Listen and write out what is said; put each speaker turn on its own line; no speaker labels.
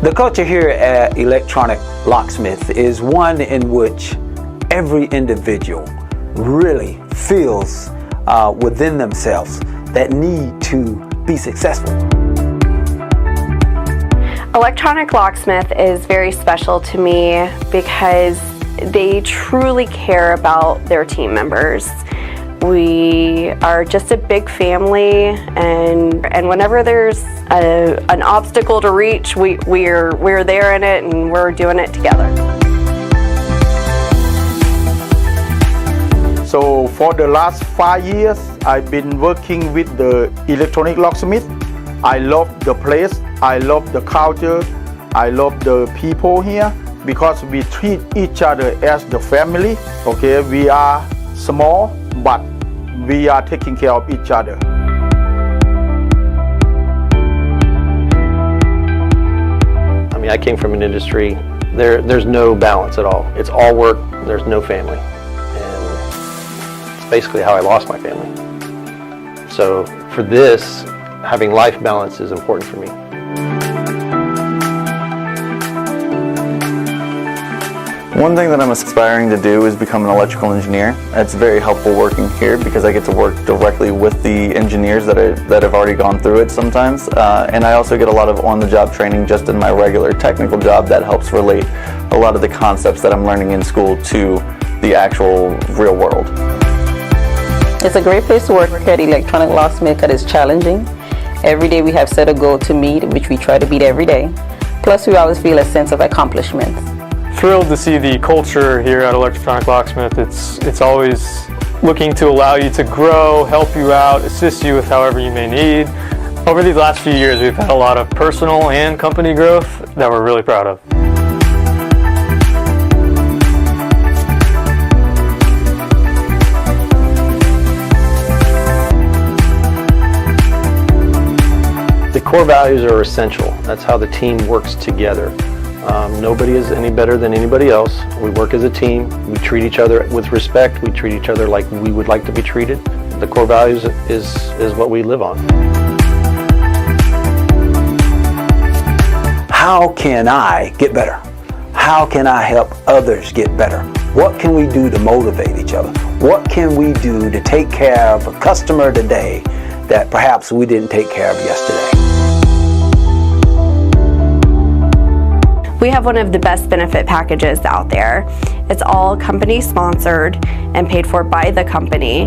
The culture here at Electronic Locksmith is one in which every individual really feels within themselves that need to be successful.
Electronic Locksmith is very special to me because they truly care about their team members. We are just a big family, and whenever there's an obstacle to reach, we're there in it and we're doing it together.
So for the last 5 years, I've been working with the Electronic Locksmith. I love the place, I love the culture, I love the people here because we treat each other as the family. Okay, we are small, but we are taking care of each other.
I mean, I came from an industry, there's no balance at all. It's all work, there's no family. And it's basically how I lost my family. So for this, having life balance is important for me.
One thing that I'm aspiring to do is become an electrical engineer. It's very helpful working here because I get to work directly with the engineers that have already gone through it sometimes. And I also get a lot of on-the-job training just in my regular technical job that helps relate a lot of the concepts that I'm learning in school to the actual real world.
It's a great place to work at Electronic Locksmith because it's challenging. Every day we have set a goal to meet, which we try to beat every day. Plus we always feel a sense of accomplishment.
Thrilled to see the culture here at Electronic Locksmith. It's always looking to allow you to grow, help you out, assist you with however you may need. Over these last few years, we've had a lot of personal and company growth that we're really proud of.
The core values are essential. That's how the team works together. Nobody is any better than anybody else. We work as a team. We treat each other with respect. We treat each other like we would like to be treated. The core values is what we live on.
How can I get better? How can I help others get better? What can we do to motivate each other? What can we do to take care of a customer today that perhaps we didn't take care of yesterday?
We have one of the best benefit packages out there. It's all company sponsored and paid for by the company.